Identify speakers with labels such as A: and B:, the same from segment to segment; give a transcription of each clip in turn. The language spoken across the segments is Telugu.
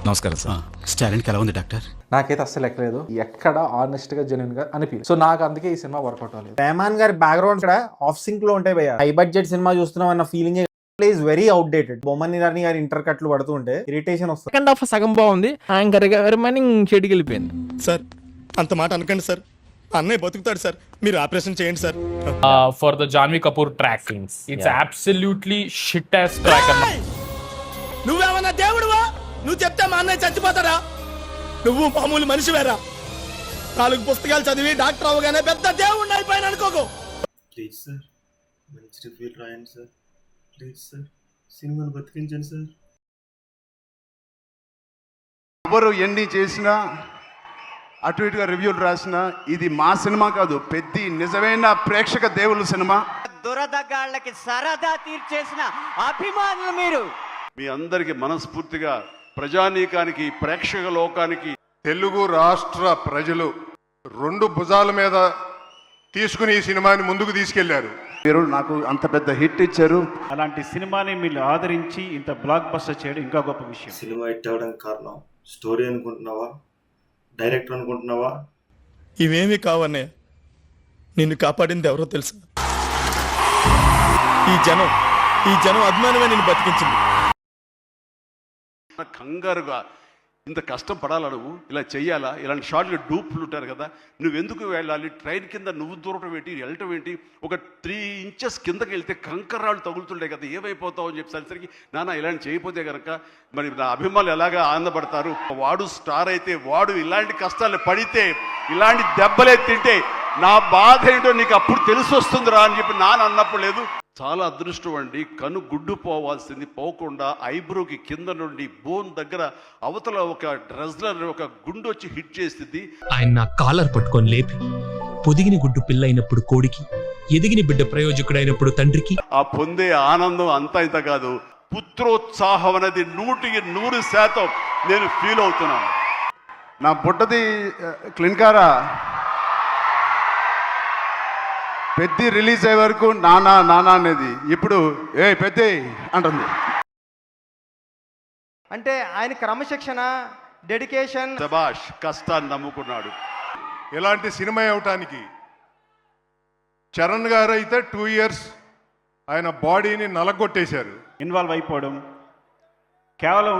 A: నమస్కారం సార్. స్టాలెంట్కి ఎలా ఉంది డాక్టర్?
B: నాకైతే అస్సలు ఎక్కలేదు, ఎక్కడ ఆనెస్ట్ గా జెన్యున్ గా అనిపించింది. సో నాకు అందుకే ఈ సినిమా వర్కౌట్ అవ్వలేదు.
C: రెహమాన్ గారి బ్యాక్గ్రౌండ్ కూడా ఆఫ్ సింక్ లో ఉంటాయి భయ్య. హై బడ్జెట్ సినిమా చూస్తున్నాం అన్న ఫీలింగ్ ఈజ్ వెరీ అవుట్డేటెడ్. బొమ్మని రాని గారి ఇంటర్ కట్లు పడుతుంటే ఇరిటేషన్ వస్తుంది.
D: సెకండ్ హాఫ్ సగం బాగుంది, యాంకర్ గారి చెడికి వెళ్ళిపోయింది.
E: సార్ అంత మాట అనకండి సార్, అన్నయ్య బతుకుతాడు సార్, మీరు ఆపరేషన్ చేయండి sir.
F: For the Janhvi Kapoor track scenes, it's absolutely shit as track.
E: నువ్వేమన్నా దేవుడువా? నువ్వు చెప్తే మా అన్నయ్య చచ్చిపోతాడా? నువ్వు మామూలు మనిషివేరా? 4 పుస్తకాలు చదివి డాక్టర్ అవగానే పెద్ద దేవుడిని అయిపోయాను అనుకోకు.
G: ప్లీజ్ సార్, మంచి రివ్యూ రాయండి సార్. ప్లీజ్ సార్, సినిమాను బతికించండి సార్.
H: ఎవరు ఎన్ని చేసినా అటు ఇటుగా రివ్యూలు రాసినా ఇది మా సినిమా కాదు, పెద్ద నిజమైన ప్రేక్షక దేవుళ్ళ సినిమా.
I: దురదగాళ్ళకి సరదా తీర్చేసిన అభిమానులు మీరు.
H: మీ అందరికి మనస్ఫూర్తిగా ప్రజానీకానికి, ప్రేక్షక లోకానికి,
J: తెలుగు రాష్ట్ర ప్రజలు 2 భుజాల మీద తీసుకుని ఈ సినిమాని ముందుకు తీసుకెళ్లారు.
H: మీరు నాకు అంత పెద్ద హిట్ ఇచ్చారు.
K: అలాంటి సినిమాని మీరు ఆదరించి ఇంత బ్లాక్ బస్టర్ చేయడం ఇంకా గొప్ప విషయం.
G: సినిమా హిట్ అవ్వడానికి కారణం స్టోరీ అనుకుంటున్నావా, డైరెక్టర్ అనుకుంటున్నావా?
E: ఇవేమీ కావన్నయ్య, నిన్ను కాపాడింది ఎవరో తెలుసా? ఈ జనం అభిమానమే నిన్ను బతికించింది.
H: కంగారుగా ఇంత కష్టం పడాలా, నువ్వు ఇలా చెయ్యాలా, ఇలాంటి షార్ట్లు డూప్లు ఉంటారు కదా, నువ్వెందుకు వెళ్ళాలి, ట్రైన్ కింద నువ్వు దూరటం ఏంటి, వెళ్ళటం ఏంటి, ఒక 3 ఇంచెస్ కిందకి వెళ్తే కంకర్రాళ్ళు తగులుతుండే కదా, ఏమైపోతావు అని చెప్పేసరికి నాన్న ఇలాంటి చేయకపోతే కనుక మరి నా అభిమానులు ఎలాగా ఆనందపడతారు, వాడు స్టార్ అయితే వాడు ఇలాంటి కష్టాలు పడితే, ఇలాంటి దెబ్బలే తింటే నా బాధ ఏంటో నీకు అప్పుడు తెలిసి వస్తుందిరా అని చెప్పి నాన్న అన్నప్పుడు లేదు. చాలా అదృష్టం అండి, కను గుడ్డు పోవాల్సింది పోకుండా ఐబ్రోకి కింద నుండి బోన్ దగ్గర అవతల ఒక రెజ్లర్ ఒక గుండు వచ్చి హిట్ చేసింది.
L: ఆయన నా కాలర్ పట్టుకొని లేపి, పొదిగిన గుడ్డు పిల్లైనప్పుడు కోడికి, ఎదిగిన బిడ్డ ప్రయోజకుడైనప్పుడు తండ్రికి
H: ఆ పొందే ఆనందం అంతా ఇంత కాదు, పుత్రోత్సాహం అనేది 100% నేను ఫీల్ అవుతున్నాను. నా బుట్టది క్లిన్కారా పెద్ద రిలీజ్ అయ్యే వరకు నానా నానా అనేది ఇప్పుడు ఏ పెద్ద అంటుంది.
I: అంటే ఆయన క్రమశిక్షణ, డెడికేషన్,
H: శభాష్, కష్టాన్ని నమ్ముకున్నాడు.
J: ఇలాంటి సినిమా అవటానికి చరణ్ గారు అయితే 2 years ఆయన బాడీని నలగొట్టేశారు.
K: ఇన్వాల్వ్ అయిపోవడం, కేవలం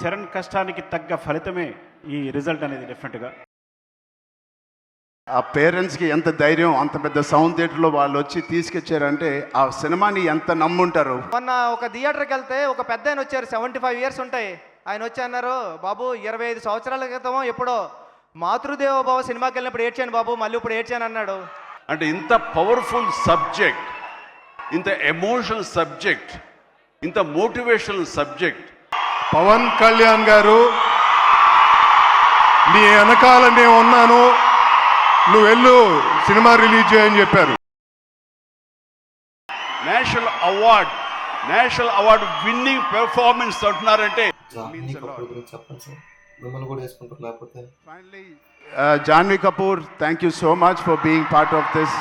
K: చరణ్ కష్టానికి తగ్గ ఫలితమే ఈ రిజల్ట్ అనేది డెఫినెట్గా.
H: ఆ పేరెంట్స్కి ఎంత ధైర్యం, అంత పెద్ద సౌండ్ థియేటర్లో వాళ్ళు వచ్చి తీసుకొచ్చారంటే ఆ సినిమాని ఎంత నమ్ముంటారు.
I: మొన్న ఒక థియేటర్కి వెళ్తే ఒక పెద్ద ఆయన వచ్చారు, 75 years ఉంటాయి. ఆయన వచ్చి అన్నారు, బాబు 25 సంవత్సరాల క్రితం ఎప్పుడో మాతృదేవ బాబు సినిమాకి వెళ్ళినప్పుడు ఏడ్చాను బాబు, మళ్ళీ ఇప్పుడు ఏడ్చాను అన్నాడు.
H: అంటే ఇంత పవర్ఫుల్ సబ్జెక్ట్, ఇంత ఎమోషనల్ సబ్జెక్ట్, ఇంత మోటివేషనల్ సబ్జెక్ట్.
J: పవన్ కళ్యాణ్ గారు నీ వెనకాల నేను ఉన్నాను, నువ్వు వెళ్ళు సినిమా రిలీజ్ చేయని చెప్పారు.
H: నేషనల్ అవార్డ్ విన్నింగ్ పెర్ఫార్మెన్స్ అంటున్నారంటే
G: చెప్పండి సార్, మిమ్మల్ని కూడా వేసుకుంటారు లేకపోతే.
H: Janhvi Kapoor, thank you so much for being part of this.